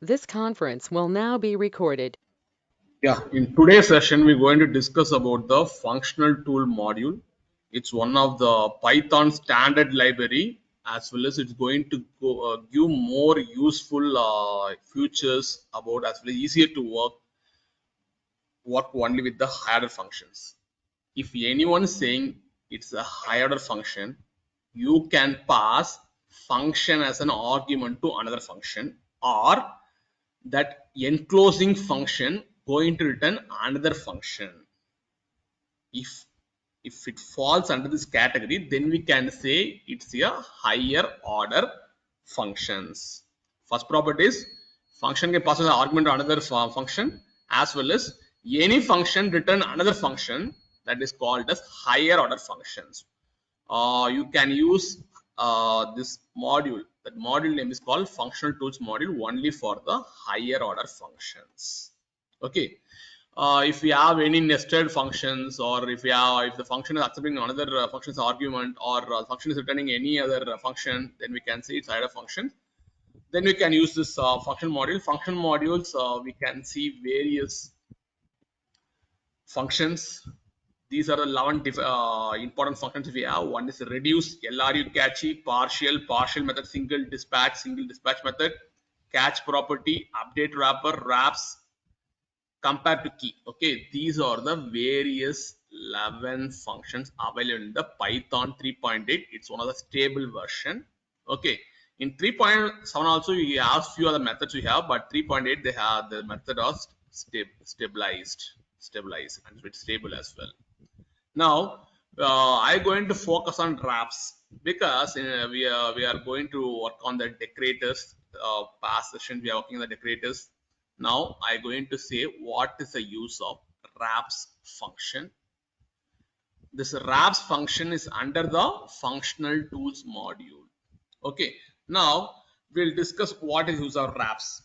This conference will now be recorded. Yeah, in today's session, we're going to discuss about the functional tool module. It's one of the Python standard library, as well as it's going to give more useful features about, as well as easier to work only with the higher functions. If anyone is saying it's a higher order function, you can pass function as an argument to another function, or that enclosing function going to return another function. If it falls under this category, then we can say it's a higher order functions. First property is function can pass as an argument to another function, as well as any function return another function, that is called as higher order functions. You can use this module. That module name is called functional tools module, only for the higher order functions. Okay. If we have any nested functions, or if the function is accepting another function's argument, or function is returning any other function, then we can say it's higher function. Then we can use this function module. Function modules, we can see various functions. These are the 11 important functions we have. One is reduce, LRU catchy, partial method, single dispatch method, catch property, update wrapper, wraps, compare to key. Okay, these are the various 11 functions available in the Python 3.8. It's one of the stable version. Okay, in 3.7 also we have few other methods we have, but 3.8 they have the method of stabilized, and it's stable as well. Now, I'm going to focus on wraps, because we are going to work on the decorators. Past session we are working on the decorators. Now I'm going to say what is the use of wraps function. This wraps function is under the functional tools module. Okay. Now we'll discuss what is use of wraps.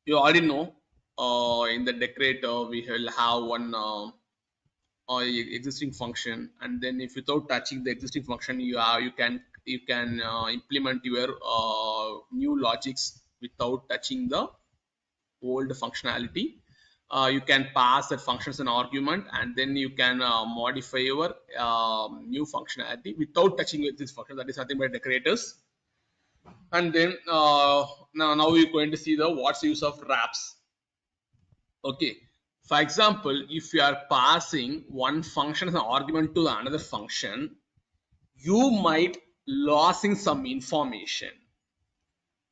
You already know, in the decorator we will have one existing function, and then if without touching the existing function, you can implement your new logics without touching the old functionality. You can pass that function as an argument, and then you can modify your new functionality without touching this function. That is nothing but decorators. And then now we're going to see the what's the use of wraps. Okay, for example, if you are passing one function as an argument to another function, you might losing some information.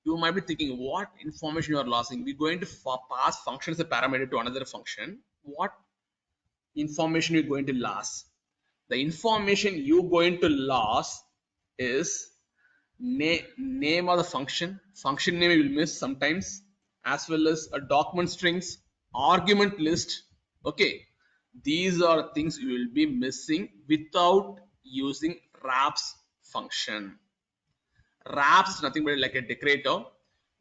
You might be thinking, what information you are losing? We're going to pass function as a parameter to another function. What information you're going to lose? The information you're going to lose is name of the function name you will miss sometimes, as well as a document strings, argument list. Okay, these are things you will be missing without using wraps function. Wraps is nothing but like a decorator.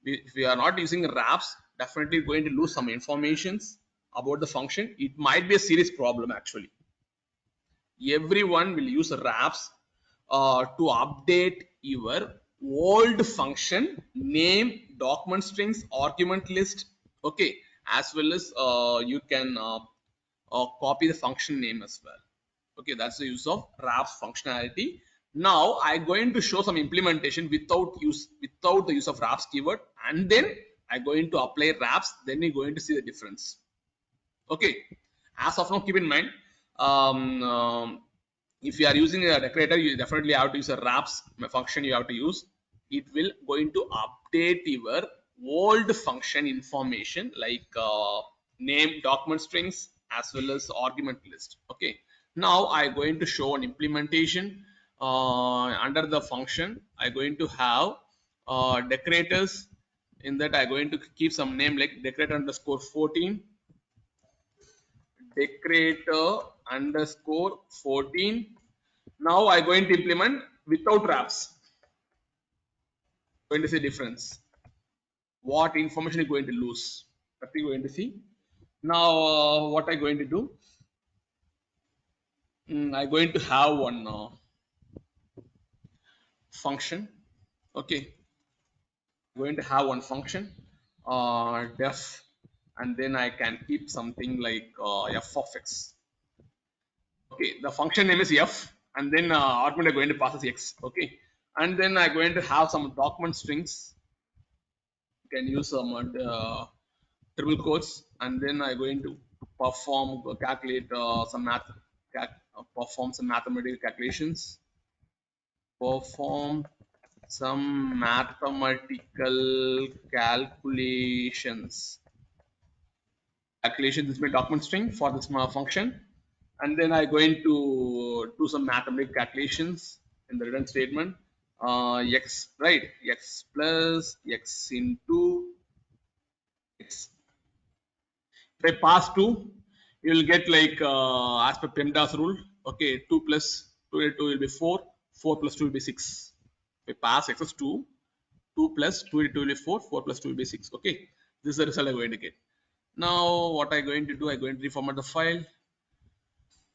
If we are not using wraps, definitely going to lose some informations about the function. It might be a serious problem actually. Everyone will use wraps to update your old function name, document strings, argument list. Okay, as well as you can copy the function name as well. Okay, that's the use of wraps functionality. Now I'm going to show some implementation without the use of wraps keyword, and then I'm going to apply wraps. Then you're going to see the difference. Okay, as of now, keep in mind, if you are using a decorator, you definitely have to use a wraps function. You have to use it, will going to update your old function information like name, document strings, as well as argument list. Okay, now I'm going to show an implementation under the function. I'm going to have decorators. In that I'm going to keep some name like decorator underscore 14, decorator underscore 14. Now I'm going to implement without wraps. Going to see difference. What information you're going to lose. That we're going to see. Now, what I'm going to do? I'm going to have one function. Okay, I'm going to have one function. def, and then I can keep something like f of x. Okay, the function name is f, and then argument I'm going to pass as x. Okay, and then I'm going to have some document strings. You can use some triple quotes, and then I'm going to calculate some perform some mathematical calculations, perform some mathematical calculation. This is my document string for this function, and then I'm going to do some mathematical calculations in the return statement. X, right, x plus x into x. If I pass 2, you will get like as per PEMDAS rule. Okay, 2 plus 2 into 2 will be 4, 4 plus 2 will be 6. If I pass x is 2, 2 plus 2 into 2 will be 4, 4 plus 2 will be 6. Okay, this is the result I'm going to get. Now what I'm going to do, I'm going to reformat the file.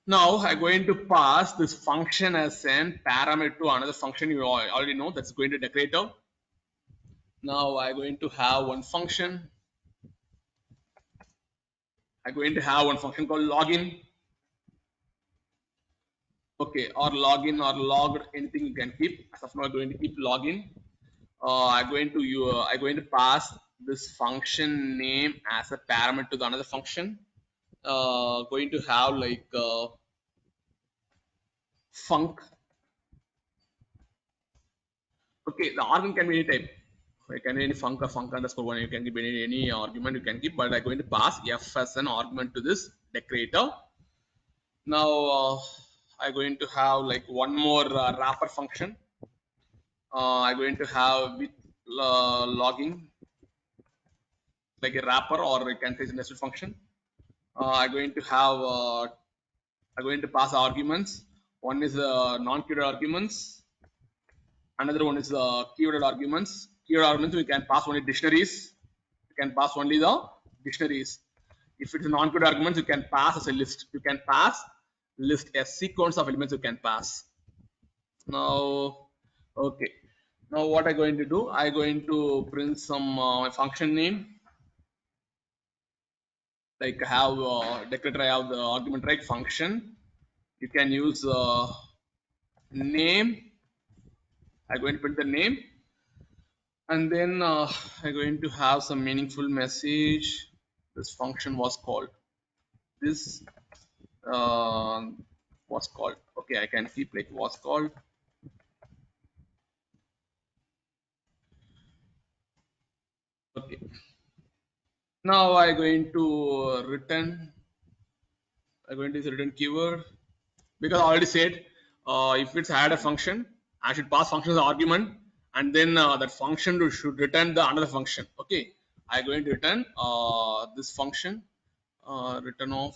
Now I'm going to pass this function as an parameter to another function you already know, that's going to decorator. Now I'm going to have one function. I'm going to have one function called login. Okay, or login or logged, anything you can keep. As of now, I'm going to keep login. I'm going to pass this function name as a parameter to the another function. Going to have like func. Okay, the argument can be any type. It can be any func or func underscore one. You can give any argument you can give, but I'm going to pass f as an argument to this decorator. Now I'm going to have like one more wrapper function. I'm going to have with logging like a wrapper, or you can say it's a nested function. I'm going to have I'm going to pass arguments. One is non-keyword arguments. Another one is keyword arguments. Keyword arguments we can pass only dictionaries. You can pass only the dictionaries. If it's non-keyword arguments, you can pass as a list. You can pass list, a sequence of elements you can pass. Now, okay. Now what I'm going to do, I'm going to print some function name. Like have decorator, I have the argument right function. You can use name. I'm going to print the name, and then I'm going to have some meaningful message. This function was called. This uh, was called. Okay, I can keep like was called. Okay. Now I'm going to return. I'm going to use return keyword, because I already said if it's had a function, I should pass function as an argument, and then that function should return the another function. Okay, I'm going to return this function, return of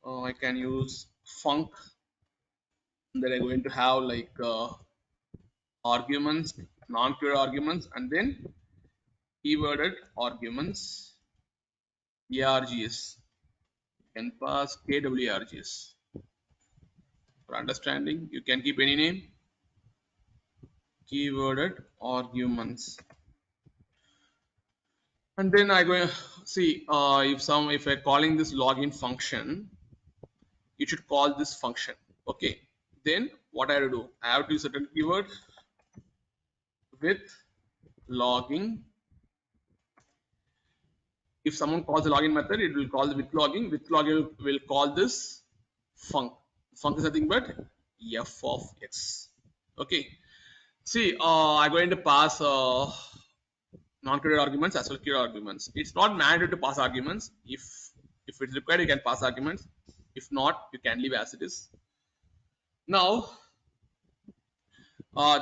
I can use func, that I'm going to have like arguments, non-keyword arguments, and then keyworded arguments, args, can pass kwargs. For understanding, you can keep any name, keyworded arguments, and then I go see if I calling this login function, you should call this function. Okay, then what I have to do, I have to use certain keyword with logging. If someone calls the login method, it will call the with logging. With logging will call this func. Func is nothing but f of x. Okay, see I'm going to pass non-keyword arguments as well keyword arguments. It's not mandatory to pass arguments. If it's required, you can pass arguments. If not, you can leave as it is. Now,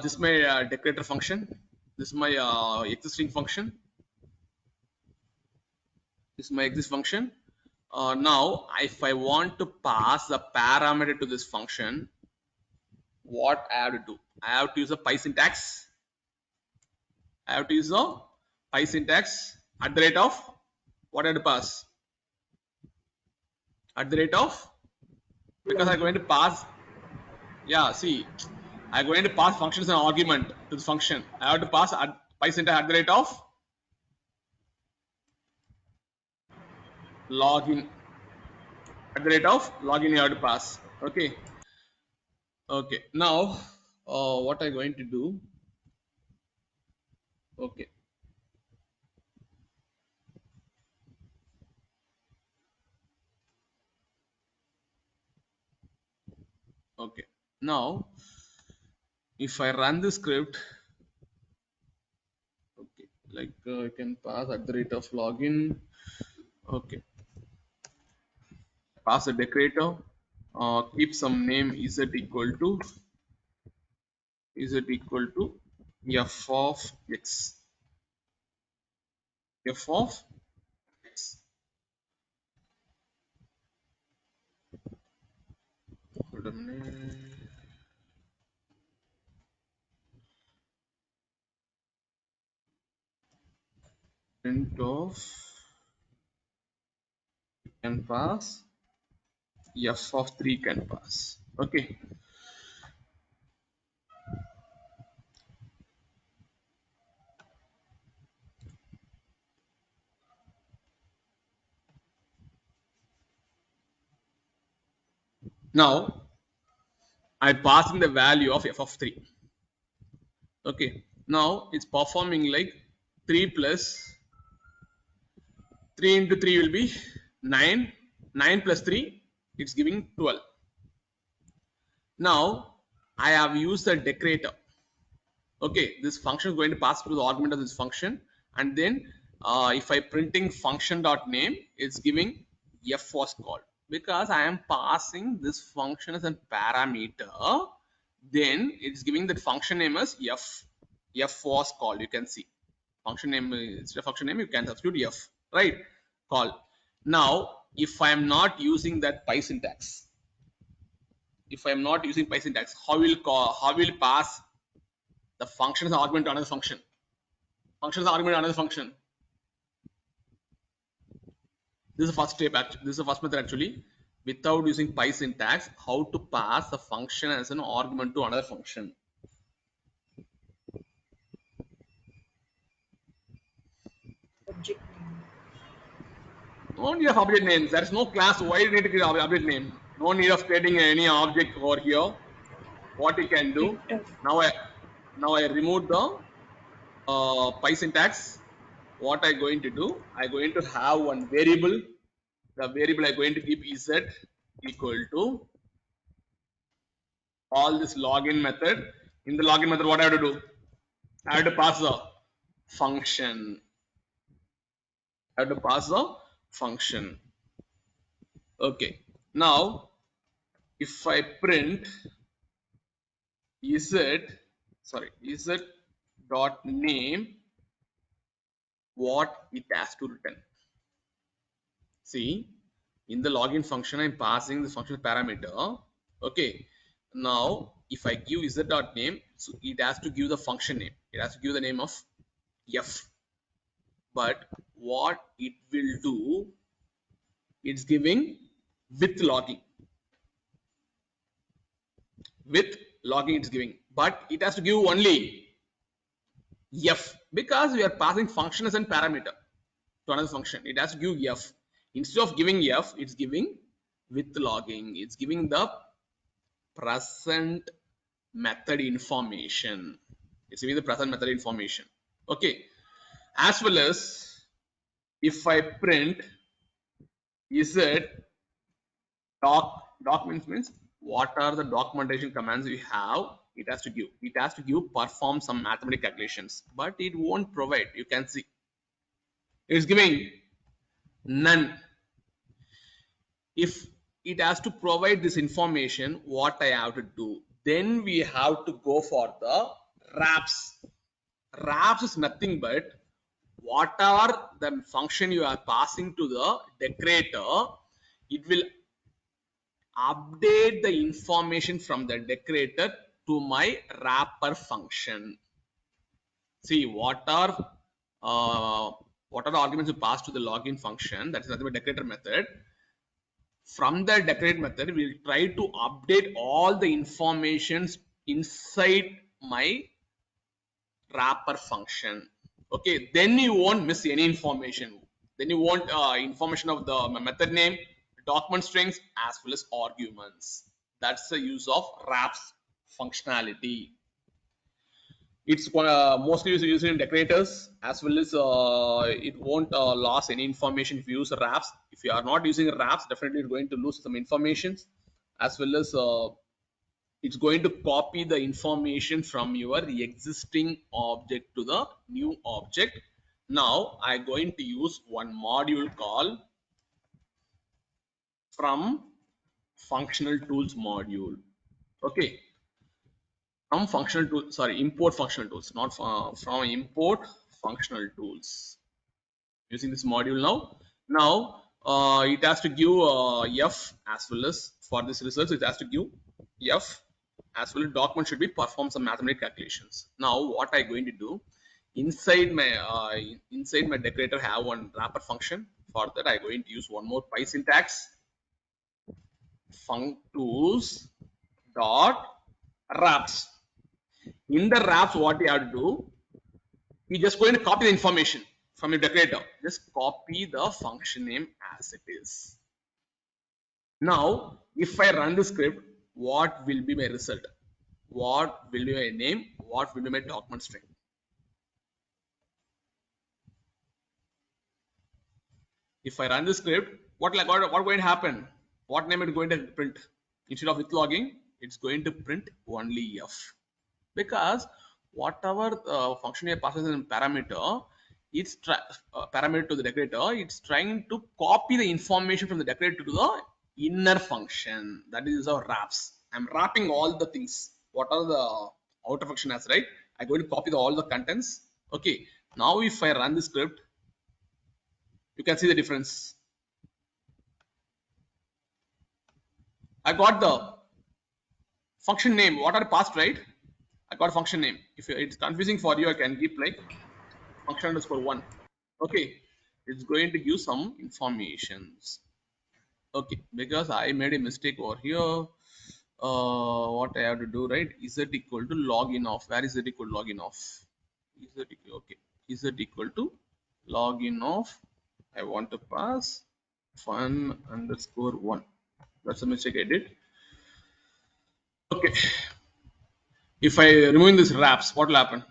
this is my decorator function. This is my existing function. This is my exist function. Now, if I want to pass the parameter to this function, what I have to do? I have to use a py syntax. I have to use a py syntax at the rate of what I have to pass? At the rate of, because I'm going to pass, yeah, see, I'm going to pass functions as an argument to the function. I have to pass at py syntax at the rate of login, at the rate of login you have to pass. Okay. Okay. Now, what I'm going to do? Okay. Okay. Now, if I run the script, okay, like I can pass at the rate of login. Okay. Pass a decorator. Keep some name z equal to f of x, f of x. Hold on a minute. Print of can pass, f of 3 can pass. Okay. Now I passing the value of f of 3. Okay. Now it's performing like 3 plus 3 into 3 will be 9. 9 plus 3, it's giving 12. Now I have used the decorator. Okay, this function is going to pass through the argument of this function, and then if I printing function dot name, it's giving f was called because I am passing this function as a parameter. Then it's giving that function name as f. F was called. You can see function name instead of function name you can substitute f, right? Call. Now if I am not using that py syntax, if I am not using py syntax, how will call, how will pass the function as argument to another function? Function as argument to another function. This is the first step. Actually, this is the first method actually. Without using py syntax, how to pass the function as an argument to another function. Object name. No need of object names. There is no class. Why do you need to create object name? No need of creating any object over here. What you can do It now? I remove the py syntax. What I going to do? I going to have one variable. The variable I going to keep is z equal to all this login method. In the login method, what I have to do? I have to pass the function. I have to pass the function. Okay. Now, if I print z dot name, what it has to return. See, in the login function, I'm passing the function parameter. Okay. Now, if I give z dot name, so it has to give the function name. It has to give the name of f. But what it will do, it's giving with logging. With logging, it's giving, but it has to give only f because we are passing function as a parameter to another function. It has to give f. Instead of giving f, it's giving with logging. It's giving the present method information. It's giving the present method information. Okay. As well as if I print z documents means what are the documentation commands we have. It has to give perform some mathematical calculations, but it won't provide. You can see it's giving none. If it has to provide this information, what I have to do, then we have to go for the wraps. Wraps is nothing but whatever the function you are passing to the decorator, it will update the information from the decorator to my wrapper function. See, what are the arguments you pass to the login function, that is nothing but decorator method. From the decorate method, we'll try to update all the informations inside my wrapper function. Okay, then you won't miss any information. Then you want information of the method name, document strings, as well as arguments. That's the use of wraps functionality. It's mostly used in decorators, as well as it won't lose any information if you use wraps. If you are not using wraps, definitely you're going to lose some information, as well as it's going to copy the information from your existing object to the new object. Now I'm going to use one module called from functional tools module. Okay, from functional tools, sorry, import functional tools, not from import functional tools. Using this module now. Now it has to give f, as well as for this result it has to give f, as well as document should be perform some mathematical calculations. Now what I'm going to do, inside my decorator have one wrapper function. For that I'm going to use one more py syntax, FuncTools dot wraps. In the wraps, what you have to do, you're just going to copy the information from your decorator. Just copy the function name as it is. Now, if I run the script, what will be my result? What will be my name? What will be my document string? If I run the script, what going to happen? What name is going to print? Instead of with logging, it's going to print only f, because whatever function you passes in parameter, it's parameter to the decorator, it's trying to copy the information from the decorator to the inner function. That is our wraps. I'm wrapping all the things. What are the outer function has, right? I'm going to copy all the contents. Okay. Now if I run the script, you can see the difference. I got the function name. What are passed, right? I got a function name. If it's confusing for you, I can give like function underscore one. Okay, it's going to give some informations. Okay, because I made a mistake over here. What I have to do, right? Is it equal to login of? Where is it equal to login of? Is it equal? Okay, is it equal to login of? I want to pass fun underscore one. That's a mistake I did. Okay, if I remove this wraps, what will happen?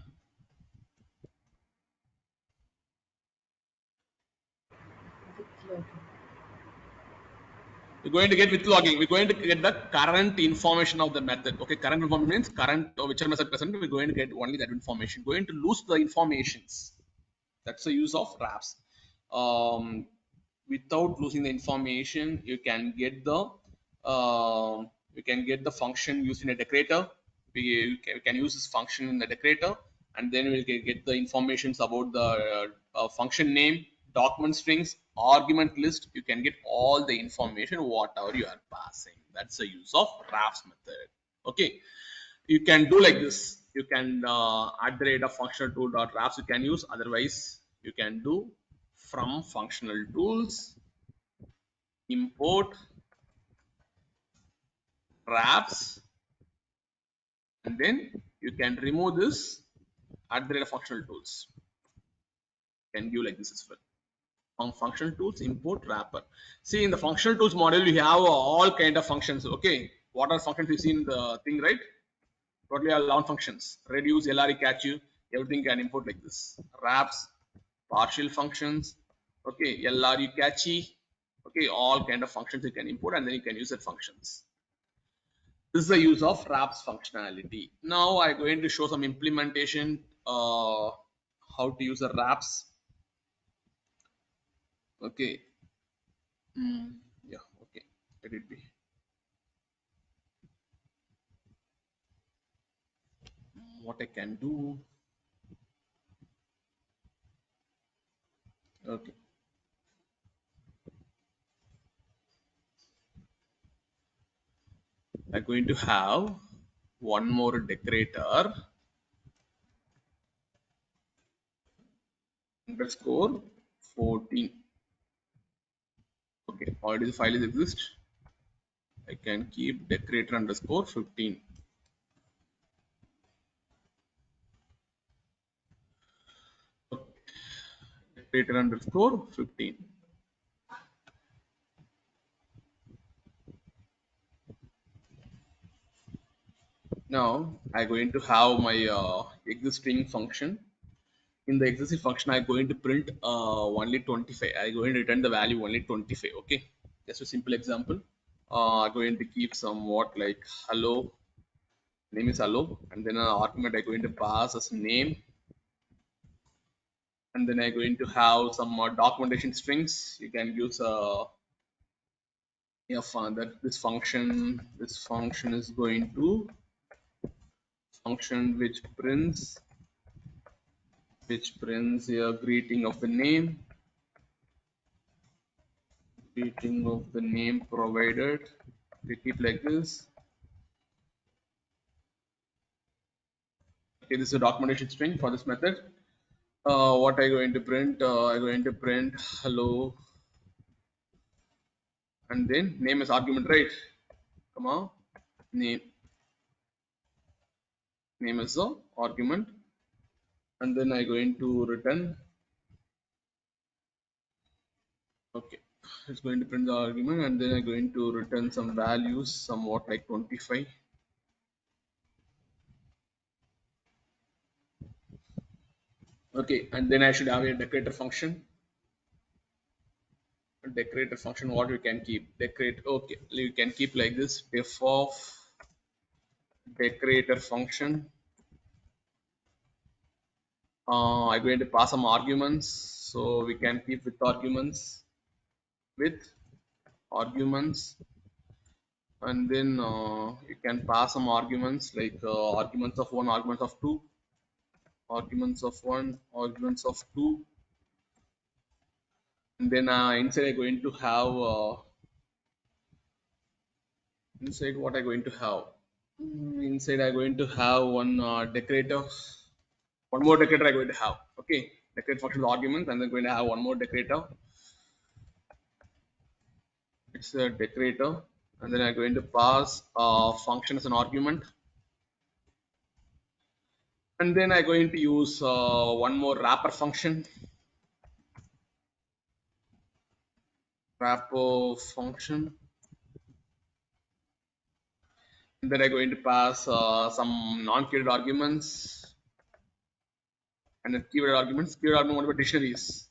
We're going to get with logging. We're going to get the current information of the method. Okay, current information means current whichever method present. We're going to get only that information. Going to lose the informations. That's the use of wraps. Without losing the information, you can get the function used in a decorator. We can use this function in the decorator, and then we'll get the informations about the function name, document strings, argument list. You can get all the information whatever you are passing. That's the use of wraps method. Okay, you can do like this. You can at the rate of functional tool dot wraps you can use. Otherwise, you can do from functional tools import wraps, and then you can remove this at the rate of functional tools. You can give like this as well. From functional tools import wrapper. See, in the functional tools module we have all kind of functions. Okay, what are functions you see in the thing, right? Totally 11 functions. Reduce, LRE, catch you, everything can import like this. Wraps, partial functions, okay, LRE, catchy, okay, all kind of functions you can import, and then you can use that functions. This is the use of wraps functionality. Now I'm going to show some implementation, how to use the wraps. Okay. Yeah, okay, let it be. What I can do. Okay. I'm going to have one more decorator underscore 14. Okay, already the file is exist. I can keep decorator underscore 15. decorator underscore 15. Now I'm going to have my existing function. In the existing function, I'm going to print only 25. I'm going to return the value only 25. Okay, just a simple example. I'm going to keep somewhat like hello. Name is hello, and then an argument I'm going to pass as name, and then I'm going to have some documentation strings. You can use that this function is going to function which prints a greeting of the name provided. We keep like this. Okay, this is a documentation string for this method. What I'm going to print? I'm going to print hello, and then name is argument, right? Come on, name is the argument, and then I'm going to return. Okay, it's going to print the argument, and then I'm going to return some values, somewhat like 25. Okay, and then I should have a decorator function. A decorator function, what we can keep? Decorate. Okay, you can keep like this: def of decorator function. I'm going to pass some arguments, so we can keep with arguments, and then you can pass some arguments like arguments of one, arguments of two, arguments of one, arguments of two, and then inside I'm going to have inside what I'm going to have. Inside I'm going to have one decorator, one more decorator I'm going to have. Okay, decorator function arguments, and then going to have one more decorator. It's a decorator, and then I'm going to pass a function as an argument, and then I'm going to use one more wrapper function. Wrapper function, and then I'm going to pass some non-keyword arguments and then keyword arguments. Keyword argument only for dictionaries.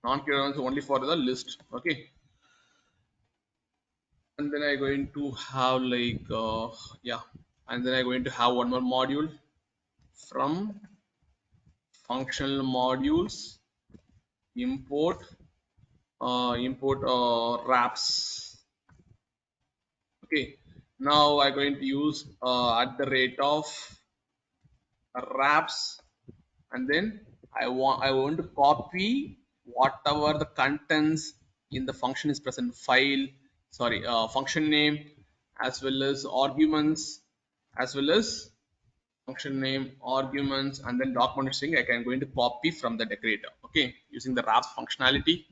Non-keyword arguments only for the list. Okay, and then I'm going to have like and then I'm going to have one more module from functional modules import wraps. Okay, now I'm going to use at the rate of wraps, and then I want to copy whatever the contents in the function is present file, sorry, function name, as well as arguments, as well as function name, arguments, and then document string. I can going to copy from the decorator. Okay, using the wraps functionality,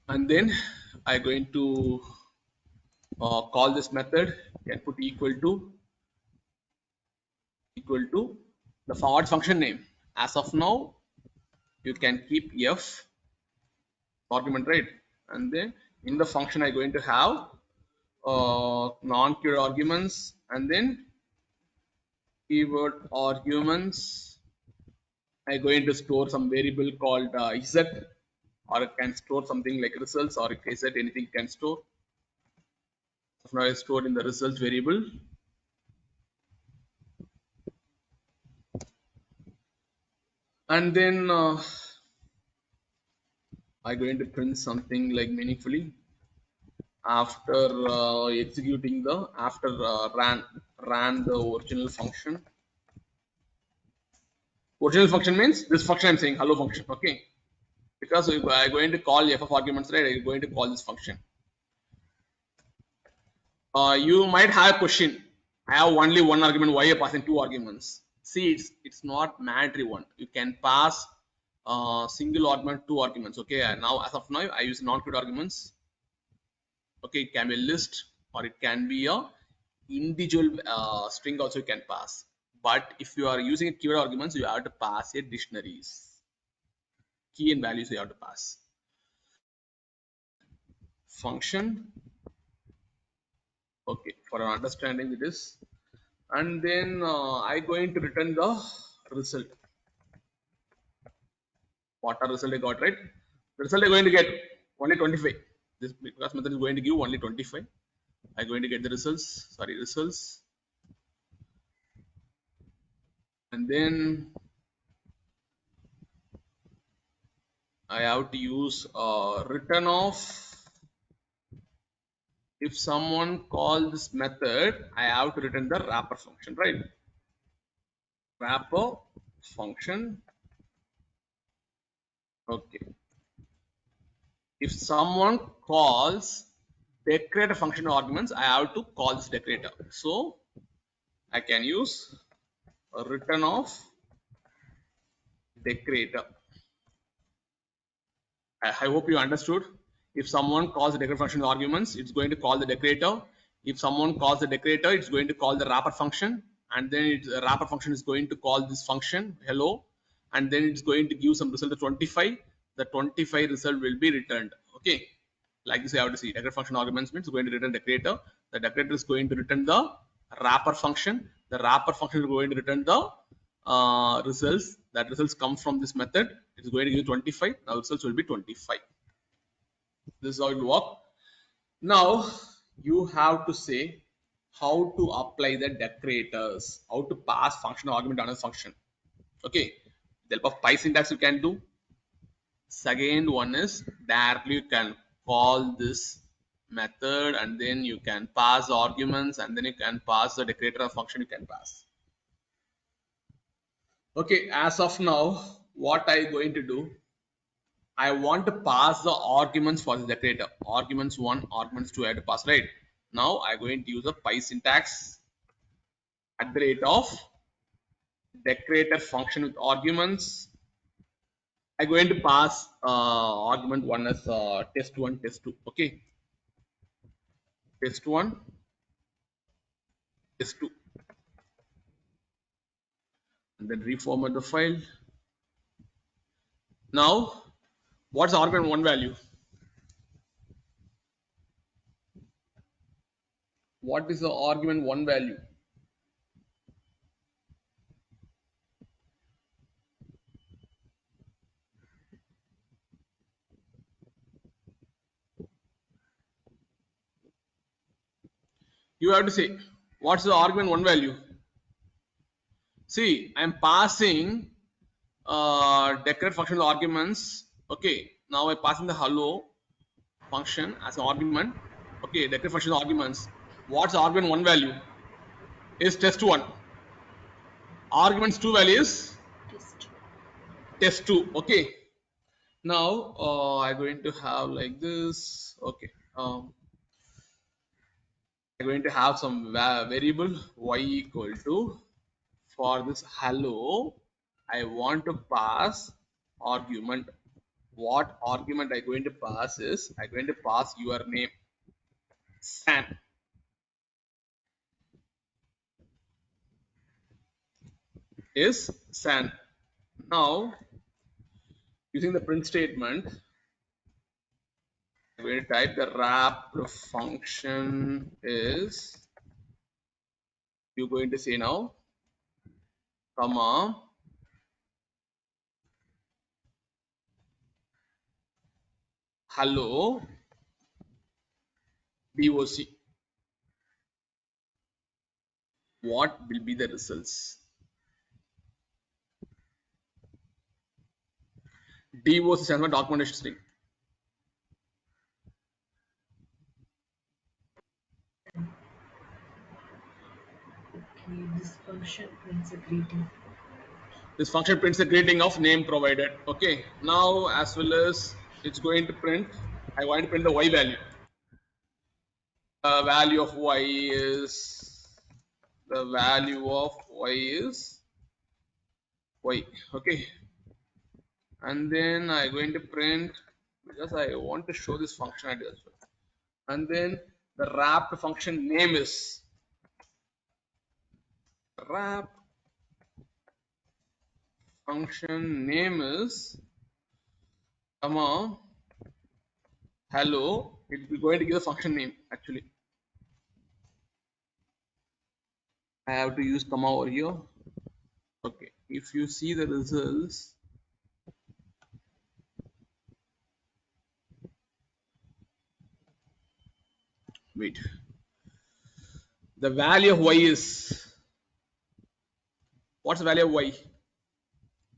and then I'm going to call this method. Can put equal to the forward function name. As of now, you can keep f argument, right? And then in the function I'm going to have non-keyword arguments, and then keyword arguments. I'm going to store some variable called z, or it can store something like results, or z, anything can store. So now I stored in the results variable, and then I'm going to print something like meaningfully after executing the after ran the original function. Original function means this function I'm saying hello function. Okay, because I'm going to call f of arguments, right? I'm going to call this function. You might have a question. I have only one argument. Why are you passing two arguments? See, it's not mandatory one. You can pass single argument, two arguments. Okay, now as of now I use non-keyword arguments. Okay, it can be a list, or it can be a individual string also you can pass. But if you are using a keyword arguments, you have to pass a dictionaries. Key and values you have to pass. Function. Okay, for our understanding it is. And then I going to return the result. What are result I got, right? The result I going to get only 25. This class method is going to give only 25. I going to get the results. Sorry, results. And then I have to use return of. If someone calls this method, I have to return the wrapper function, right? Wrapper function. Okay. If someone calls decorator function arguments, I have to call this decorator. So I can use a return of decorator. I hope you understood. If someone calls the decorator function arguments, it's going to call the decorator. If someone calls the decorator, it's going to call the wrapper function, and then the wrapper function is going to call this function hello, and then it's going to give some result of 25. The 25 result will be returned. Okay, like this you have to see. Decorator function arguments means it's going to return decorator. The decorator is going to return the wrapper function. The wrapper function is going to return the results. That results come from this method. It's going to give 25. Now results will be 25. This is how it will work. Now you have to say how to apply the decorators, how to pass function argument on a function. Okay, with the help of py syntax you can do. Second one is directly you can call this method and then you can pass the arguments and then you can pass the decorator function you can pass. Okay, as of now, what I going to do, I want to pass the arguments for the decorator. Arguments 1, arguments 2 I have to pass, right? Now I'm going to use a py syntax at the rate of decorator function with arguments. I'm going to pass argument 1 as test1, test2. Okay, test1, test2, and then reformat the file. Now, what's the argument 1 value? What is the argument 1 value? You have to say what's the argument 1 value. See, I'm passing decorator function arguments. Okay, now I'm passing the hello function as an argument. Okay, decorator function arguments. What's the argument 1 value? Is test1. Arguments 2 value is test2. Okay, now I'm going to have like this. Okay, I'm going to have some variable y equal to, for this hello I want to pass argument. What argument I'm going to pass is I'm going to pass your name San is San. Now using the print statement I'm going to type the wrapped function is, you're going to say now comma hello doc. What will be the results? doc stands for documentation string. Okay, this function prints a greeting. This function prints the greeting of name provided. Okay, now as well as it's going to print, I want to print the y value. Value of y is, the value of y is y. Okay, and then I'm going to print, because I want to show this functionality as well. And then the wrapped function name is wrap function name is comma hello. It will going to give the function name actually. I have to use comma over here. Okay, if you see the results, wait, the value of y is, what's the value of y?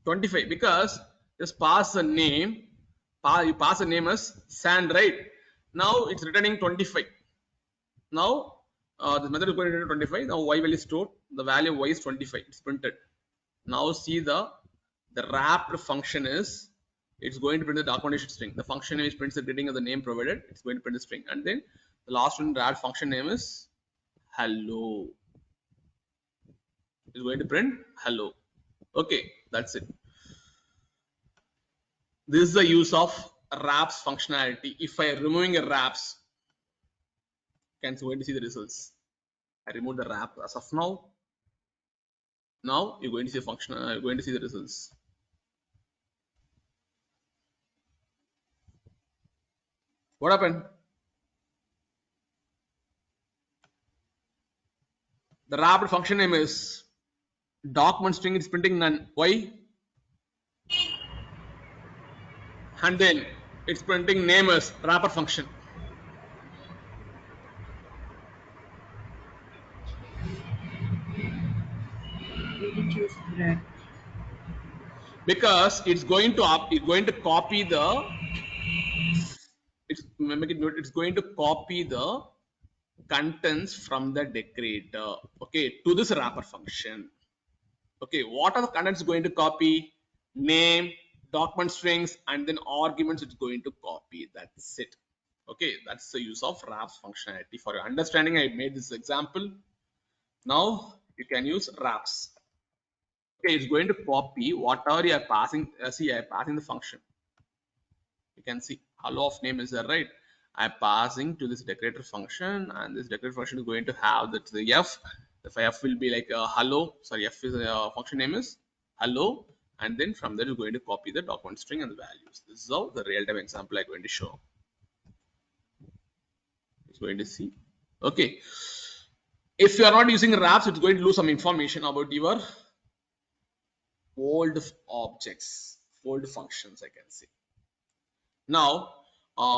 25, because just pass a name, you pass a name as sand, right? Now it's returning 25. Now this method is going to return 25. Now y value is stored. The value of y is 25. It's printed. Now see the wrapped function is, it's going to print the documentation string. The function name is prints the greeting of the name provided. It's going to print the string, and then the last one wrapped function name is hello. It's going to print hello. Okay, that's it. This is the use of wraps functionality. If I removing a wraps, you can going to see the results. I remove the wrap as of now. Now you're going to see the function. You're going to see the results. What happened? The wrapped function name is document string is printing none. Why? And then it's printing name as wrapper function. Because it's going to copy the, it's going to copy the contents from the decorator, okay, to this wrapper function. Okay, what are the contents going to copy? Name, document strings, and then arguments it's going to copy. That's it. Okay, that's the use of wraps functionality. For your understanding, I made this example. Now you can use wraps. Okay, it's going to copy whatever you are passing. See, I am passing the function. You can see hello of name is there, right? I am passing to this decorator function, and this decorator function is going to have that the f. The f will be like hello. Sorry, f is function name is hello, and then from there you're going to copy the document string and the values. This is how the real-time example I'm going to show. It's going to see. Okay. If you are not using wraps, it's going to lose some information about your old objects, old functions, I can say. Now,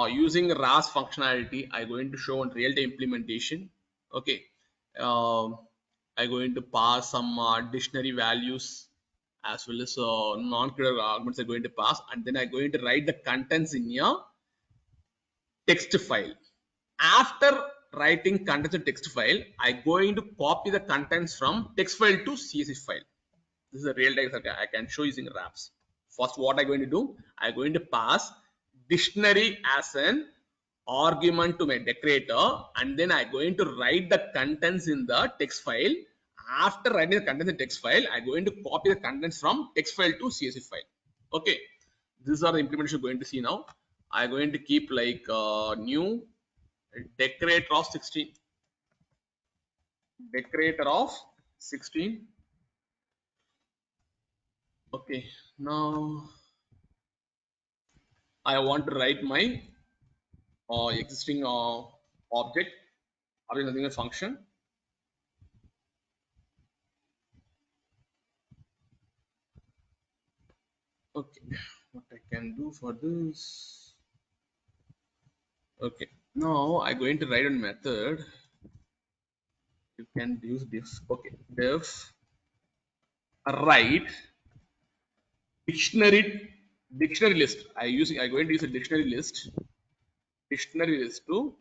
using RAS functionality, I'm going to show on real-time implementation. Okay, I'm going to pass some dictionary values as well as non-clear arguments. I'm going to pass, and then I'm going to write the contents in a text file. After writing contents in text file, I'm going to copy the contents from text file to CSV file. This is a real time I can show using wraps. First, what I'm going to do, I'm going to pass dictionary as an argument to my decorator, and then I'm going to write the contents in the text file. After writing the contents in text file, I'm going to copy the contents from text file to CSV file. Okay, these are the implementation you're going to see now. I'm going to keep like new decorator of 16. Decorator of 16. Okay, now I want to write my existing object or nothing a function. Okay, what I can do for this? Okay, now I'm going to write a method. You can use diff. Okay, diff write dictionary list. I'm going to use a dictionary list to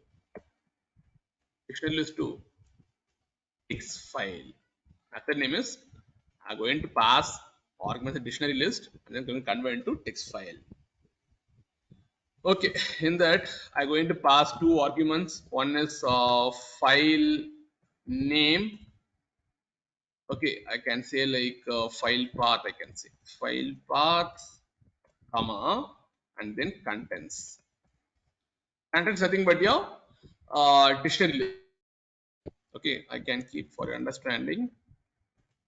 text file. Method name is I'm going to pass argument a dictionary list and then going to convert into text file. Okay, in that I'm going to pass two arguments. One is file name. Okay, I can say like file path. I can say file path, comma, and then contents. Contents nothing but your dictionary list. Okay, I can keep for your understanding.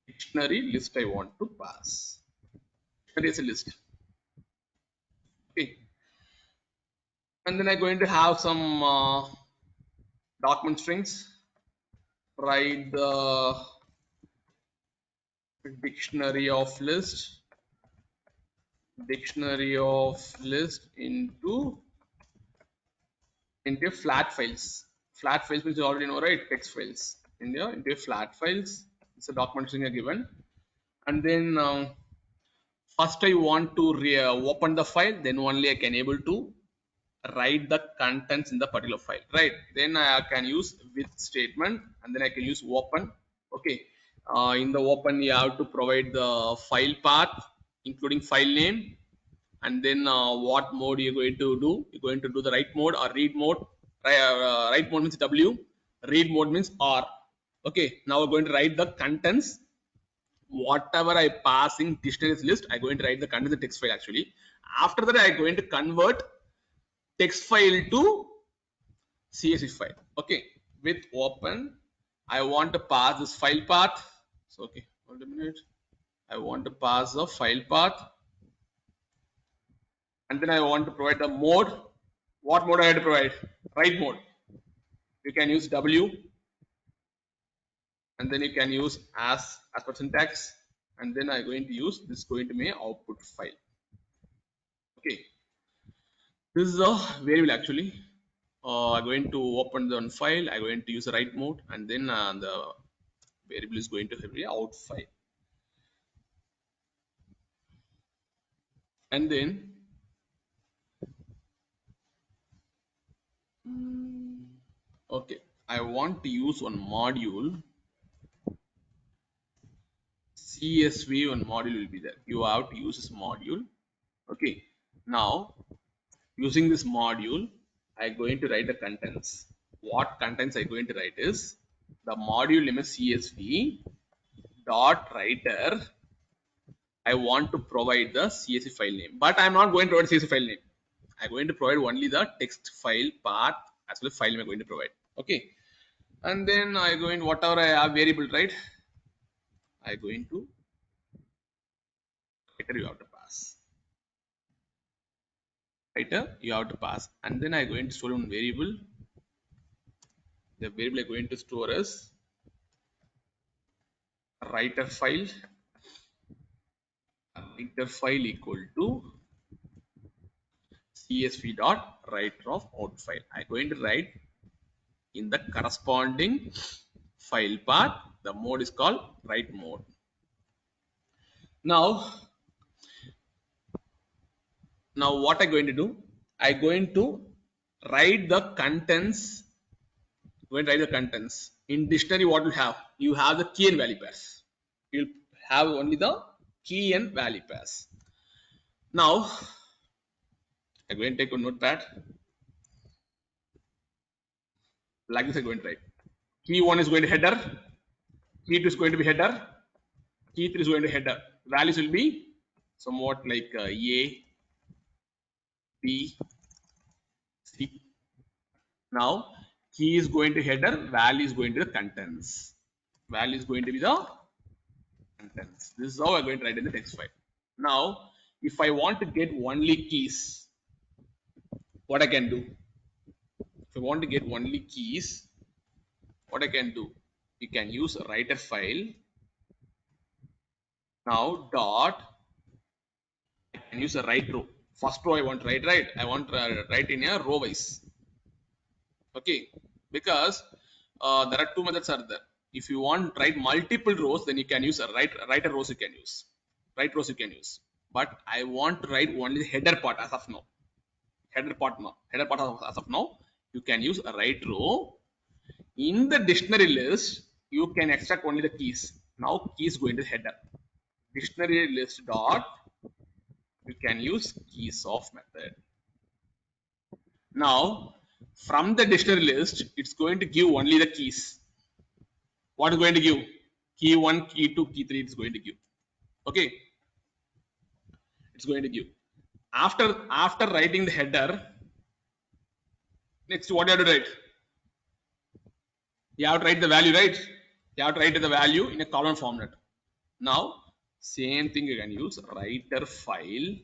Dictionary list I want to pass. is a list. Okay, and then I'm going to have some document strings. Write the dictionary of list into flat files. Flat files means you already know, right? Text files. Into flat files. It's a document string given, and then first I want to open the file, then only I can able to write the contents in the particular file, right? Then I can use with statement, and then I can use open. Okay, in the open you have to provide the file path including file name, and then what mode you're going to do. You're going to do the write mode or read mode. Write mode means W, read mode means R. Okay, now we're going to write the contents. Whatever I pass in dictionaries list, I'm going to write the content in the text file actually. After that, I'm going to convert text file to CSV file. Okay, with open, I want to pass this file path. So okay, hold a minute. I want to pass the file path, and then I want to provide the mode. What mode I have to provide? Write mode. You can use W, and then you can use as per syntax, and then I'm going to use this going to be output file. Okay, this is a variable actually. I'm going to open the one file. I'm going to use the write mode, and then the variable is going to have a out file, and then okay, I want to use one module. CSV one module will be there. You have to use this module. Okay, now using this module, I'm going to write the contents. What contents I'm going to write is the module name is CSV dot writer. I want to provide the CSV file name, but I'm not going to provide CSV file name. I'm going to provide only the text file path as well as file name I'm going to provide. Okay, and then I'm going whatever I have variable, right? I'm going to writer you have to pass. Writer you have to pass, and then I'm going to store one variable. The variable I'm going to store is writer file equal to csv dot writer of out file. I'm going to write in the corresponding file path. The mode is called write mode. Now what I'm going to do, I'm going to write the contents. Going to write the contents in dictionary. What will have? You have the key and value pairs. You'll have only the key and value pairs. Now I'm going to take a notepad. Like this I'm going to write. Key 1 is going to header. Key 2 is going to be header. Key 3 is going to header. Values will be somewhat like A, B, C. Now key is going to header, value is going to the contents. Value is going to be the contents. This is how I'm going to write in the text file. Now, if I want to get only keys, what I can do? If I want to get only keys, what I can do? You can use a writer file. Now dot, I can use a write row. First row I want to write, right? I want to write in a row wise. Okay, because there are two methods are there. If you want to write multiple rows, then you can use a writer rows you can use. Write rows you can use. But I want to write only the header part as of now. Header part as of now. You can use a write row. In the dictionary list, you can extract only the keys. Now keys go into the header. Dictionary list dot, you can use keys of method. Now from the dictionary list, it's going to give only the keys. What is going to give? Key 1, key 2, key 3 is going to give. Okay, it's going to give. After writing the header, next what you have to write? You have to write the value, right? You have to write the value in a column format. Now Same thing you can use writer file.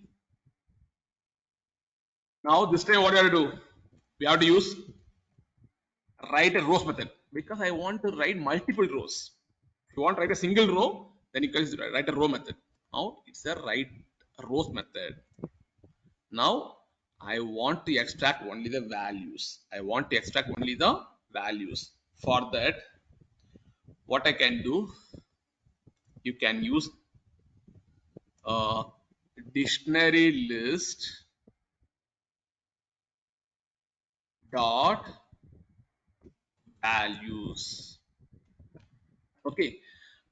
Now this time what do you have to do? We have to use write a rows method because I want to write multiple rows. If you want to write a single row, then you can write a row method. Now it's a write rows method. Now I want to extract only the values. I want to extract only the values. For that, what I can do, you can use a dictionary list dot values. Okay,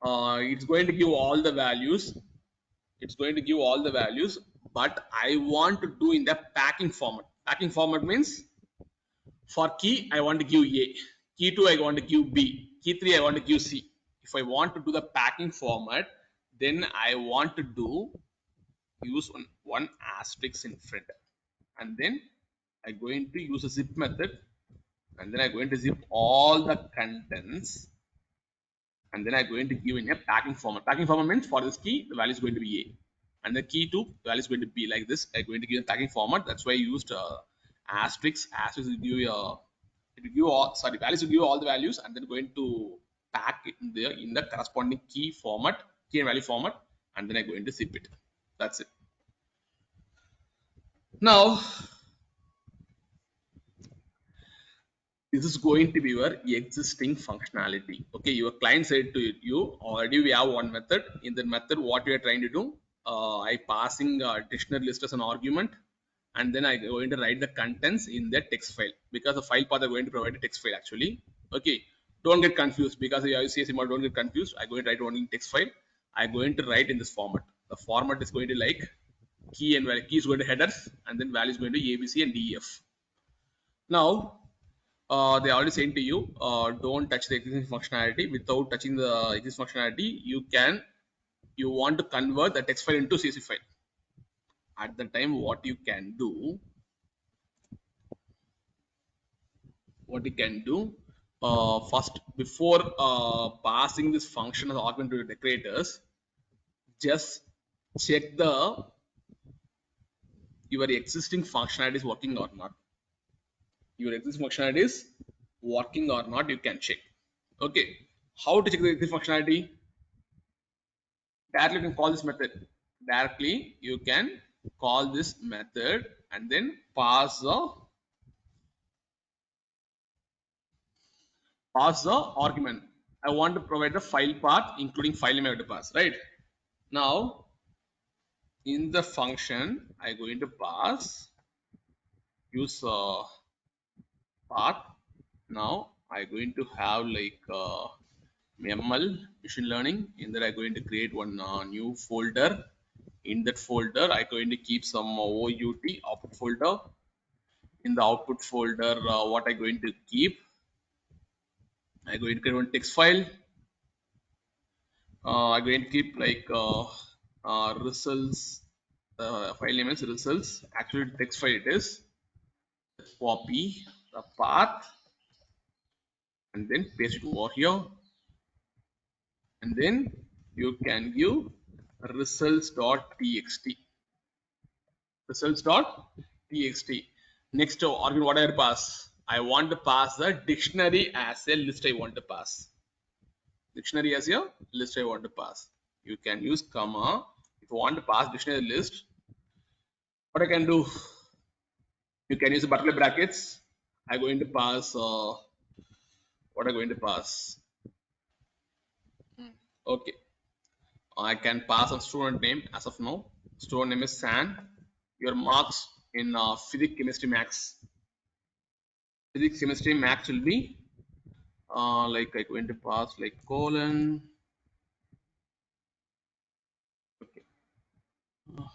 it's going to give all the values. It's going to give all the values, but I want to do in the packing format. Packing format means for key I want to give A, key 2 I want to give B, key 3 I want to give C. If I want to do the packing format, then I want to do use one asterisk in front, and then I'm going to use a zip method, and then I'm going to zip all the contents, and then I'm going to give in a packing format. Packing format means for this key, the value is going to be A, and the key 2 value is going to be like this. I'm going to give a packing format. That's why I used asterisk. Asterisk will give it will give all, sorry, values will give all the values, and then going to pack it in the corresponding key format, key and value format, and then I'm going to zip it. That's it. Now this is going to be your existing functionality. Okay, your client said to you already we have one method. In that method, what we are trying to do, I passing dictionary list as an argument, and then I going to write the contents in the text file, because the file path are going to provide a text file actually. Okay, don't get confused, because you see symbol, don't get confused. I'm going to write one in text file. I'm going to write in this format. The format is going to like key and value. Key is going to headers, and then value is going to ABC and DEF. Now they already saying to you, don't touch the existing functionality. Without touching the existing functionality, you want to convert the text file into CSV file. At the time, what you can do, first, before passing this function as argument to the decorators, just check the your existing functionality is working or not. Your existing functionality is working or not, you can check. Okay, how to check the existing functionality? Directly you can call this method. Directly you can call this method and then pass the argument. I want to provide the file path including file name I have to pass, right? Now in the function I going to pass use path. Now I going to have like ML machine learning. In that I going to create one new folder. In that folder I going to keep some OUT output folder. In the output folder, what I'm going to keep, I'm going to create one text file. I'm going to keep like results. File name is results. Actually, text file it is. Copy the path and then paste it over here, and then you can give results.txt. Results.txt. Next argument, what I pass? I want to pass the dictionary as a list. I want to pass dictionary as your list. I want to pass. You can use comma if you want to pass dictionary list. What I can do, you can use the butterfly brackets. I'm going to pass what I'm going to pass. Okay, I can pass a student name as of now. Student name is San. Your marks in physics, chemistry, max. Physics, chemistry, max will be like I'm going to pass like colon. Okay,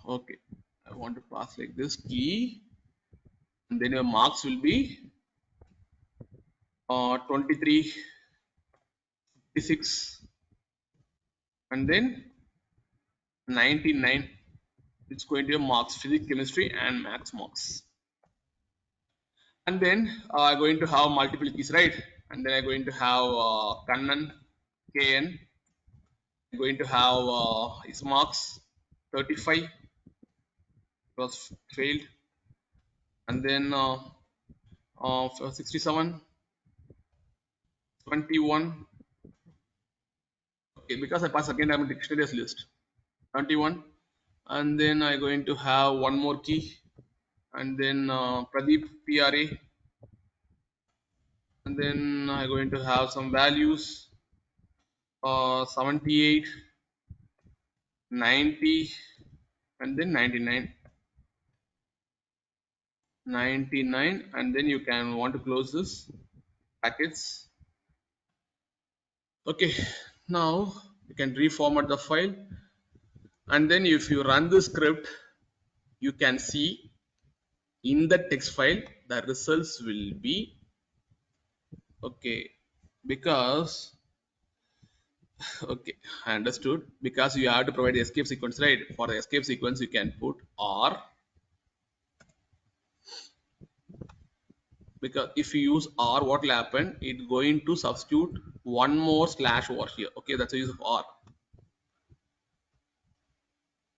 okay. I want to pass like this key, and then your marks will be 23, 56, and then 99. It's going to be marks, physics, chemistry, and maths marks. And then I'm going to have multiple keys, right? And then I'm going to have Kannan, KN, I'm going to have its marks 35 was failed, and then 67, 21. Okay, because I pass again, I'm in dictionaries list 21, and then I'm going to have one more key, and then Pradeep PRA, and then I'm going to have some values 78, 90, and then 99, 99, and then you can want to close this packets. Okay, now you can reformat the file, and then if you run the script, you can see in the text file the results will be okay, because okay, I understood, because you have to provide the escape sequence, right? For the escape sequence you can put R, because if you use R, what will happen, it's going to substitute one more slash over here. Okay, that's the use of R.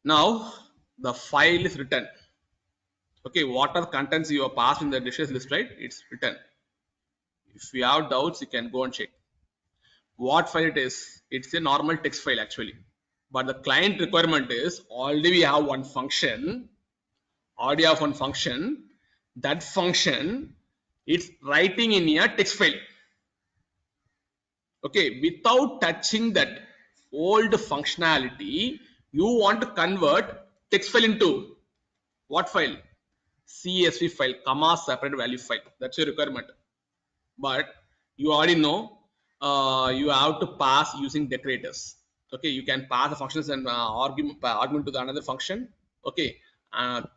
Now the file is written. Okay, what are the contents you have passed in the dishes list, right? It's written. If you have doubts, you can go and check what file it is. It's a normal text file actually, but the client requirement is already we have one function, already have one function. That function it's writing in a text file. Okay, without touching that old functionality, you want to convert text file into what file? CSV file, comma separate value file. That's your requirement. But you already know you have to pass using decorators. Okay, you can pass the functions and argument to the another function. Okay,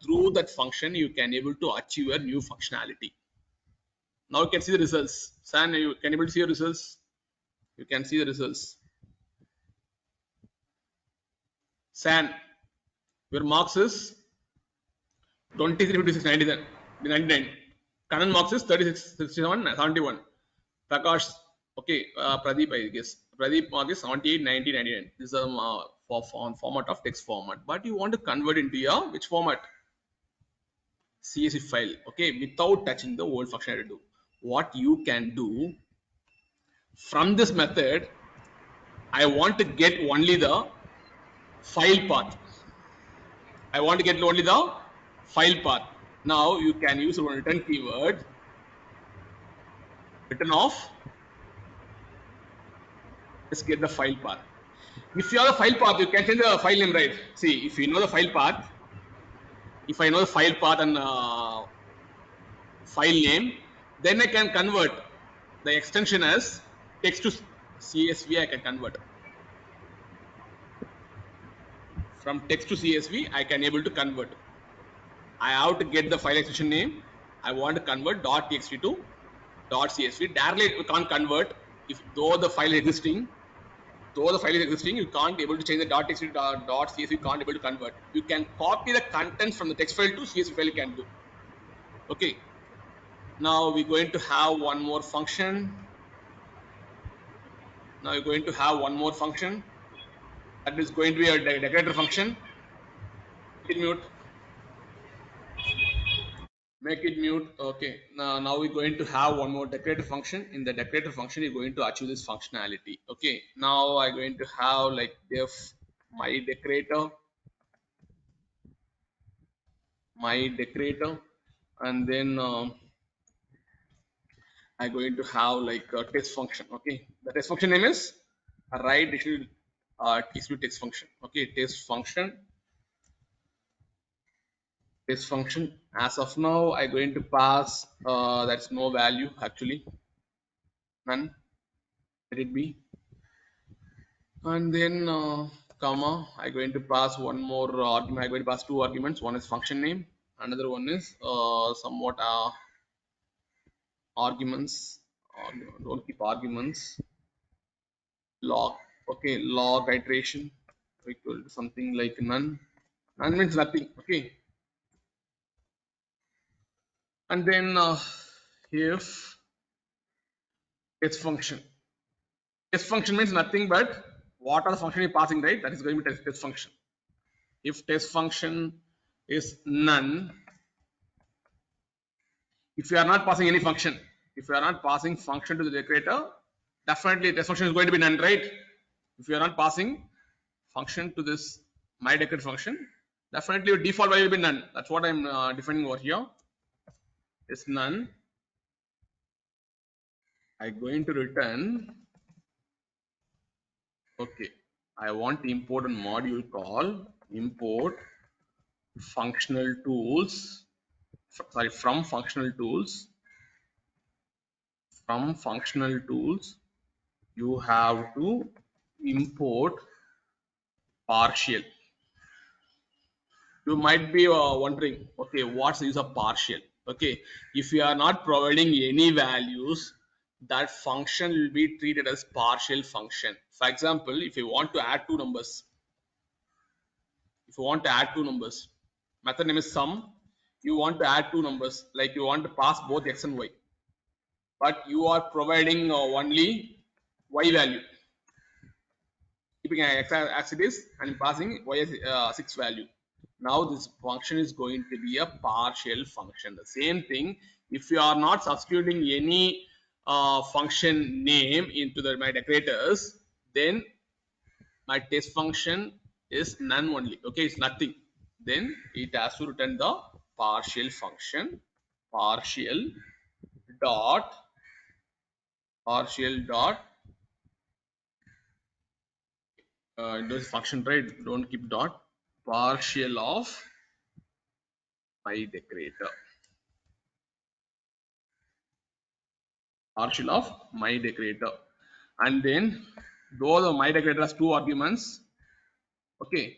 through that function you can able to achieve a new functionality. Now you can see the results. San, you can able to see your results. You can see the results. San, your marks is 23, 56, 99. Kanan marks is 36, 67, 71. Prakash, okay, Pradeep, I guess. Pradeep mark is 78, 90, 99. This is a format of text format. But you want to convert into a which format? CSV file, okay, without touching the old functionality. What you can do from this method, I want to get only the file path. I want to get only the file path. Now you can use one return keyword, return off, just get the file path. If you have the file path, you can change the file name, right? See, if you know the file path, if I know the file path and file name, then I can convert the extension as text to CSV. I can convert from text to CSV. I can able to convert. I have to get the file extension name. I want to convert .txt to .csv. Directly we can't convert if though the file is existing. Though the file is existing, you can't able to change the .txt to .csv. You can't able to convert. You can copy the contents from the text file to CSV file. You can do. Okay. Now we're going to have one more function. Now you're going to have one more function. That is going to be a decorator function. Make it mute. Make it mute. Okay. Now we're going to have one more decorator function. In the decorator function, you're going to achieve this functionality. Okay. Now I'm going to have like def my decorator, and then I'm going to have like a test function. Okay. The test function name is write text function. Okay. Test function. This function as of now I'm going to pass that's no value actually, none, let it be, and then comma I'm going to pass one more argument. I'm going to pass two arguments. One is function name, another one is somewhat arguments. Don't keep arguments. Log, okay, log iteration equal to something like none. None means nothing. Okay, and then if test function. Test function means nothing but what are the function you're passing, right? That is going to be test function. If test function is none, if you are not passing any function, if you are not passing function to the decorator, definitely test function is going to be none, right? If you are not passing function to this my decorator function, definitely your default value will be none. That's what I'm defining over here. Is none. I'm going to return. Okay, I want to import a module called import functional tools. Sorry, from functional tools. From functional tools, you have to import partial. You might be wondering, okay, what's the use of partial? Okay, if you are not providing any values, that function will be treated as partial function. For example, if you want to add two numbers, method name is sum, you want to add two numbers, like you want to pass both x and y, but you are providing only y value, keeping x as it is and passing y as 6 value. Now this function is going to be a partial function. The same thing, if you are not substituting any function name into my decorators, then my test function is none only. Okay, it's nothing. Then it has to return the partial function, partial dot this function, right? Don't keep dot, partial of my decorator, and then though the my decorator has two arguments, okay,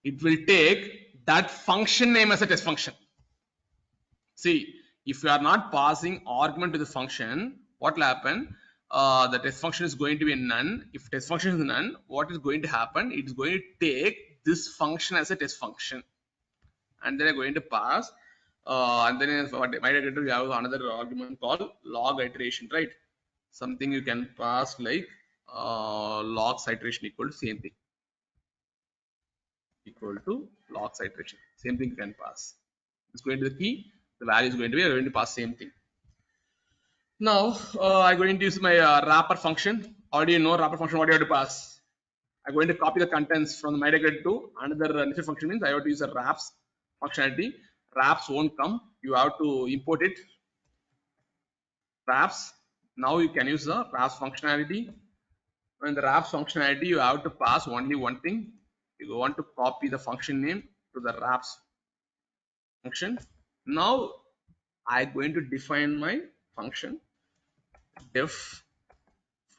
it will take that function name as a test function. See, if you are not passing argument to the function, what will happen? The test function is going to be none. If test function is none, what is going to happen? It is going to take this function as a test function, and then I'm going to pass. And then for my decorator, we have another argument called log iteration, right? Something you can pass like logs iteration equal to same thing, same thing you can pass. It's going to the key, the value is going to be, going to pass same thing. Now I'm going to use my wrapper function. Already you know wrapper function, what you have to pass. I'm going to copy the contents from the my decorator to another nested function, means I have to use a wraps functionality. Wraps won't come, you have to import it. Wraps, now you can use the wraps functionality. In the wraps functionality, you have to pass only one thing. You want to copy the function name to the wraps function. Now I'm going to define my function, def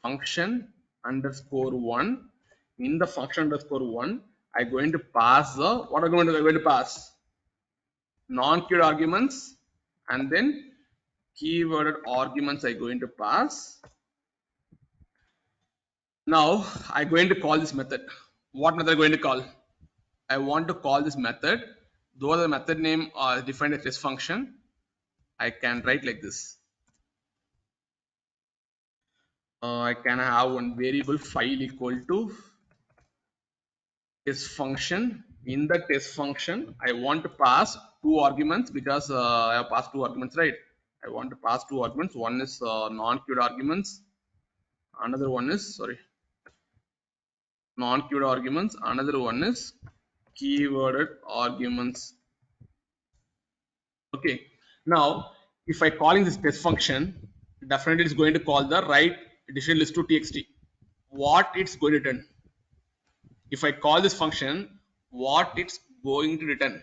function underscore one. In the function underscore one, I'm going to pass the, what argument am I going to pass? Non-keyword arguments, and then keyworded arguments I'm going to pass. Now I'm going to call this method. What method I'm going to call? I want to call this method, though the method name defined as test function, I can write like this. I can have one variable file equal to test function. In the test function, I want to pass two arguments, because I have passed two arguments, right? I want to pass two arguments. One is non-keyword arguments. Another one is, sorry, non-keyword arguments. Another one is keyworded arguments. Okay. Now, if I calling this test function, definitely it's going to call the write additional list to txt. What it's going to return? If I call this function, what it's going to return?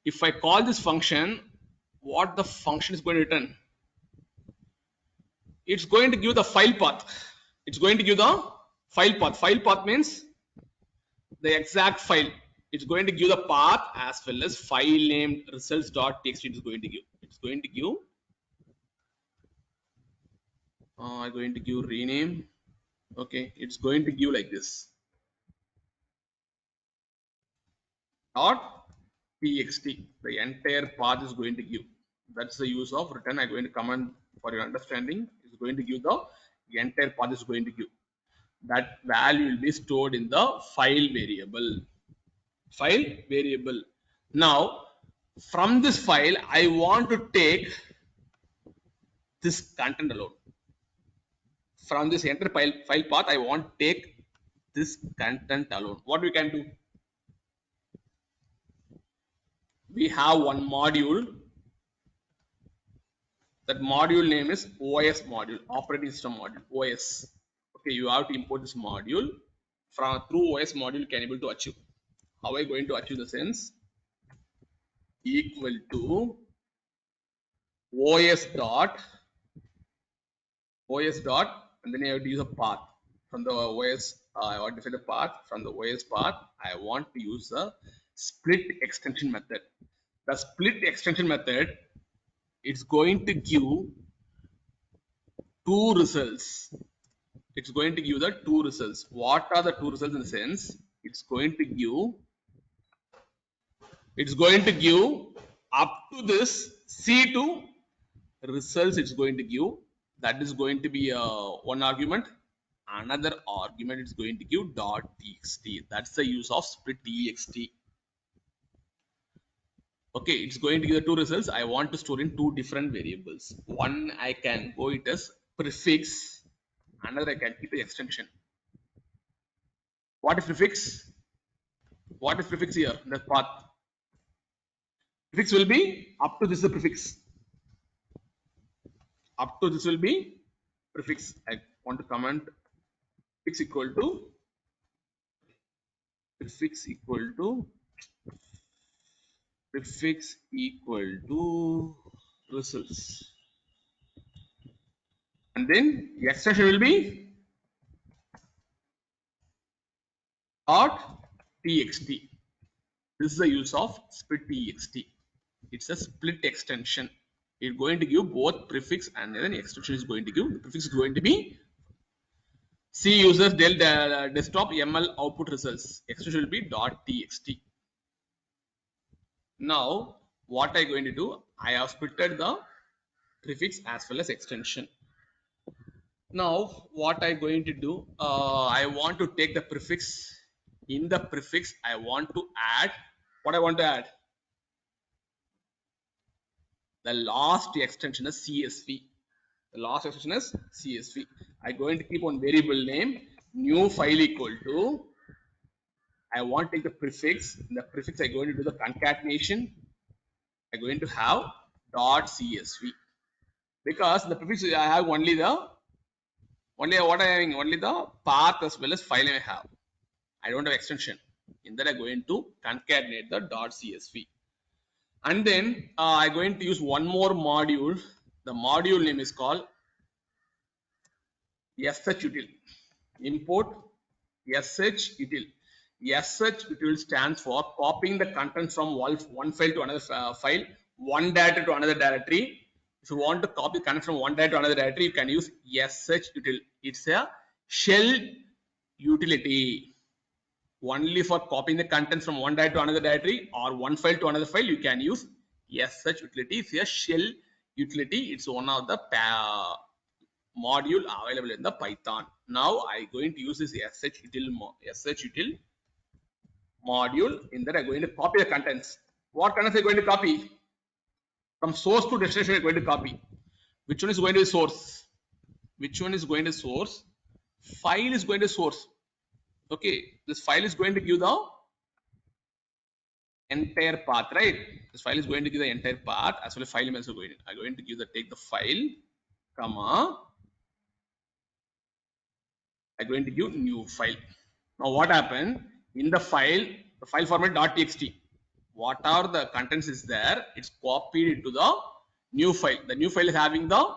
If I call this function, what the function is going to return? It's going to give the file path. It's going to give the file path. File path means the exact file. It's going to give the path as well as file name results.txt. It is going to give. It's going to give. I'm going to give rename. Okay, it's going to give like this. Dot txt. The entire path is going to give. That's the use of return. I'm going to comment for your understanding. It's going to give the entire path is going to give. That value will be stored in the file variable. File variable. Now, from this file, I want to take this content alone. From this enter file path, I want to take this content alone. What we can do? We have one module. That module name is OS module, operating system module, OS. Okay, you have to import this module from through OS module you can able to achieve. How are you going to achieve the sense? Equal to OS dot, and then you have to use a path from the OS. I want to define the path from the OS path. I want to use the split extension method. The split extension method, it's going to give two results. It's going to give the two results. What are the two results in the sense? It's going to give up to this C2 results. It's going to give, that is going to be one argument. Another argument is going to give dot txt. That's the use of split txt. Okay, it's going to give the two results. I want to store in two different variables. One I can go it as prefix, another I can keep the extension. What is prefix? What is prefix here? The path. Prefix will be up to this is the prefix. Up to this will be prefix. I want to comment prefix equal to prefix equal to prefix equal to results. And then the extension will be dot txt. This is the use of split txt. It's a split extension. It's going to give both prefix and then extension is going to give. The prefix is going to be C users del desktop ML output results. Extension will be dot txt. Now, what I'm going to do? I have splitted the prefix as well as extension. Now, what I'm going to do? I want to take the prefix. In the prefix, I want to add. What I want to add? The last extension is CSV. The last extension is CSV. I'm going to keep on variable name new file equal to. I want to take the prefix. In the prefix, I'm going to do the concatenation. I'm going to have dot CSV because the prefix I have only what I having only the path as well as file I have. I don't have extension. In that I'm going to concatenate the dot CSV. And then I'm going to use one more module. The module name is called shutil. Import shutil. Shutil stands for copying the contents from one file to another file, one directory to another directory. If you want to copy content from one directory to another directory, you can use shutil. It's a shell utility. Only for copying the contents from one directory to another directory or one file to another file, you can use sh utility. It's a shell utility. It's one of the module available in the Python. Now I'm going to use this shutil module. In that I'm going to copy the contents. What contents are going to copy? From source to destination I'm going to copy. Which one is going to be source? Which one is going to source? File is going to source. Okay, this file is going to give the entire path, right? This file is going to give the entire path as well as file name also going. I'm going to give the take the file, comma. I'm going to give new file. Now what happened in the file format .txt. What are the contents is there? It's copied into the new file. The new file is having the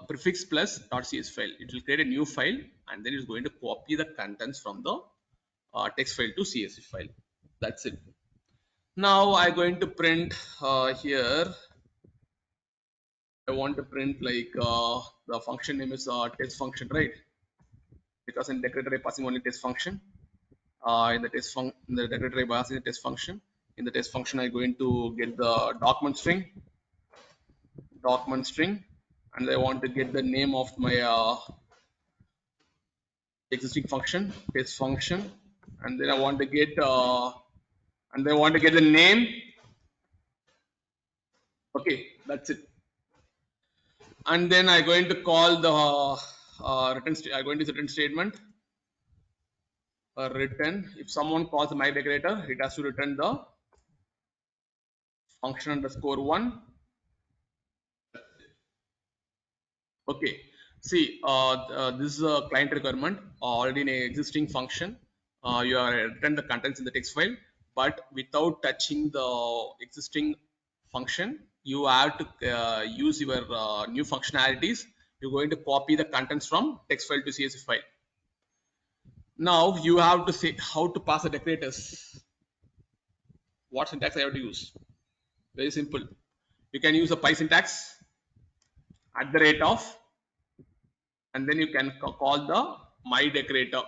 prefix plus .cs file. It will create a new file and then it's going to copy the contents from the text file to CSV file. That's it. Now I'm going to print here. I want to print like the function name is test function, right? Because in decorator I'm passing only test function. in the in the decorator pass in the test function. In the test function, I'm going to get the document string, and I want to get the name of my existing function, test function, and then I want to get the name. Okay, that's it. And then I'm going to call the I'm going to return statement. Return. If someone calls my decorator, it has to return the function underscore one. Okay. See, this is a client requirement already in an existing function. You are return the contents in the text file, but without touching the existing function, you have to use your new functionalities. You're going to copy the contents from text file to CSV file. Now you have to say how to pass the decorators. What syntax I have to use? Very simple. You can use a py syntax at the rate of, and then you can call the my decorator.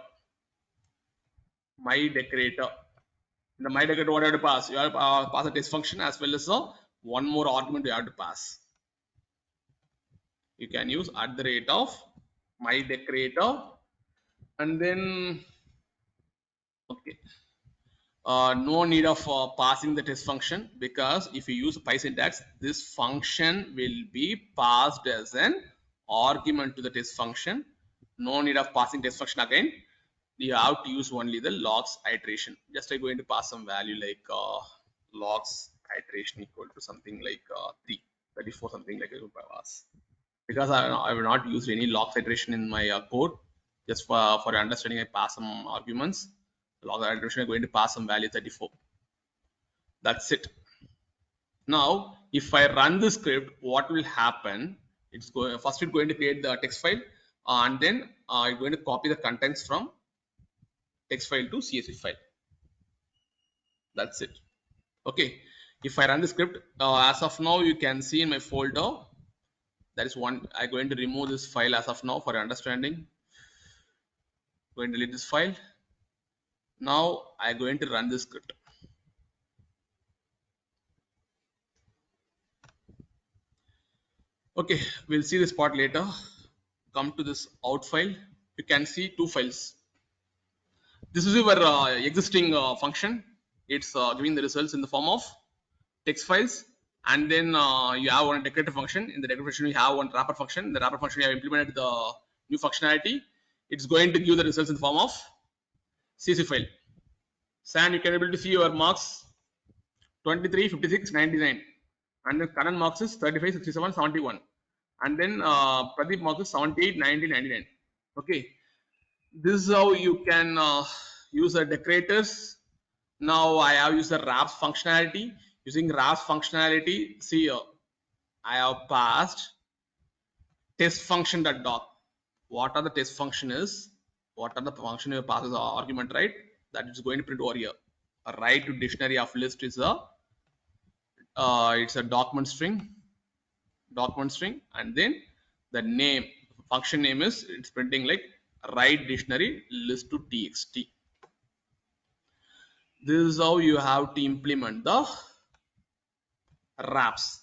My decorator. In the my decorator, what you have to pass? You have to pass a test function as well as one more argument you have to pass. You can use at the rate of my decorator, and then okay. No need of passing the test function, because if you use py syntax, this function will be passed as an argument to the test function. No need of passing test function again. You have to use only the logs iteration. Just I'm going to pass some value like logs iteration equal to something like 34 something like a pass, because I will not use any logs iteration in my code. Just for your understanding, I pass some arguments. Log iteration is going to pass some value 34. That's it. Now, if I run the script, what will happen? It's going first. It's going to create the text file, and then I'm going to copy the contents from text file to CSV file. That's it. Okay. If I run the script, as of now, you can see in my folder. That is one. I'm going to remove this file as of now for your understanding. Going to delete this file. Now I'm going to run this script. Okay, we'll see this part later. Come to this out file. You can see two files. This is your existing function. It's giving the results in the form of text files, and then you have one decorator function. In the decorator function, you have one wrapper function. In the wrapper function, you have implemented the new functionality. It's going to give the results in the form of CSV file. San, you can able to see your marks 23, 56, 99, and the current marks is 35, 67, 71, and then Pradeep marks is 78, 90, 99. Okay, this is how you can use the decorators. Now I have used the wraps functionality. Using wraps functionality, see here, I have passed test function.doc. What are the test function is? What are the function you pass as argument, right? That is going to print over here. A right to dictionary of list is a it's a document string, and then the name function name is it's printing like write dictionary list to txt. This is how you have to implement the wraps,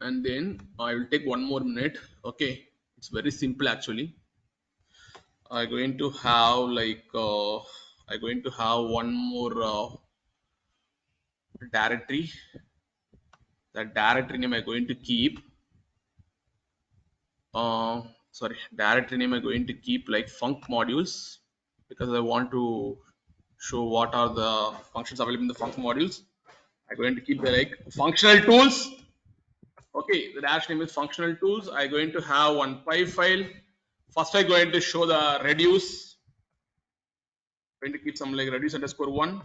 and then I will take one more minute. Okay, it's very simple actually. I'm going to have like I'm going to have one more directory. The directory name I'm going to keep directory name I'm going to keep like func modules, because I want to show what are the functions available in the func modules. I'm going to keep the like functional tools. Okay, the dash name is functional tools. I'm going to have one py file. First I'm going to show the reduce. I'm going to keep some like reduce underscore one.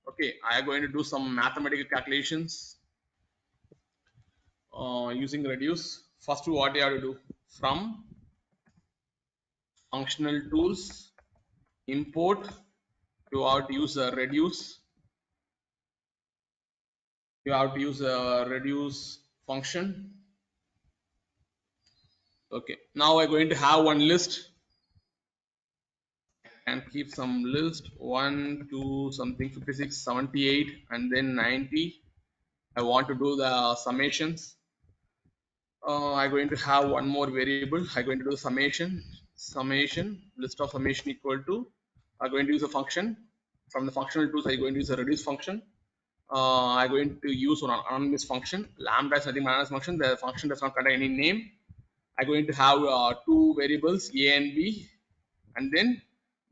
Okay, I am going to do some mathematical calculations using reduce. First, what you have to do, from functional tools import, you have to use a reduce. You have to use a reduce function. Okay, now I'm going to have one list can keep some list 1 2 something 56 78 and then 90. I want to do the summations. I'm going to have one more variable. I'm going to do summation list of summation equal to. I'm going to use a function. From the functional tools, I'm going to use a reduce function. I'm going to use an anonymous function. Lambda is nothing but anonymous function. The function does not contain any name. I'm going to have two variables a and b, and then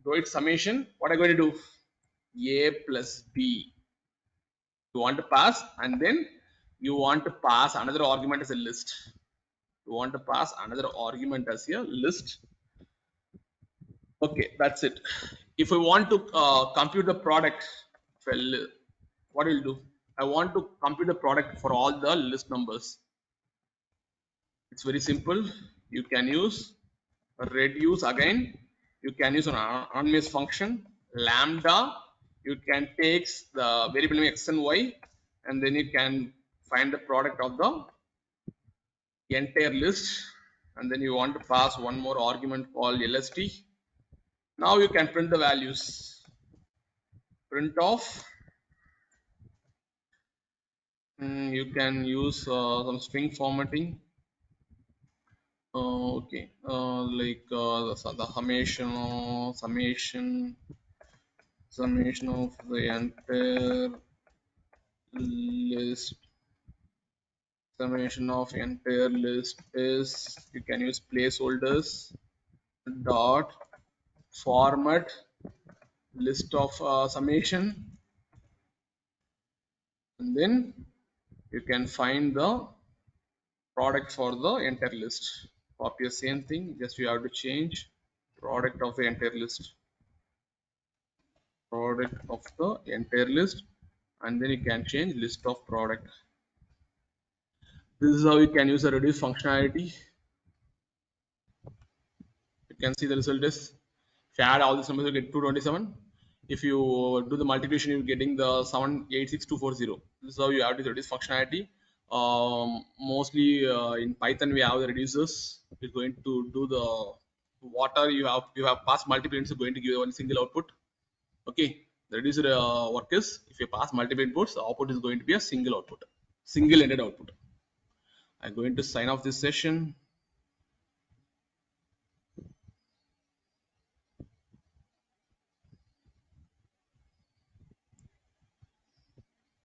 do it summation. What I'm going to do? A plus b. You want to pass, and then you want to pass another argument as a list. You want to pass another argument as a list. Okay, that's it. If I want to compute the product, well, what will do? I want to compute the product for all the list numbers. It's very simple. You can use reduce again. You can use an anonymous function lambda. You can take the variable name x and y, and then you can find the product of the entire list, and then you want to pass one more argument called lst. Now you can print the values. Print off. You can use some string formatting. Okay, like the summation of the entire list. Summation of entire list is, you can use placeholders dot format list of summation, and then you can find the product for the entire list. Copy the same thing, just you have to change product of the entire list, and then you can change list of product. This is how you can use a reduce functionality. You can see the result is, if you add all these numbers you get 227. If you do the multiplication, you're getting the 786240. This is how you have to reduce functionality. Mostly in Python we have the reducers. It's going to do the water. You have pass multiple inputs, going to give one single output. Okay, the reducer work is, if you pass multiple inputs, the output is going to be a single output, single ended output. I'm going to sign off this session.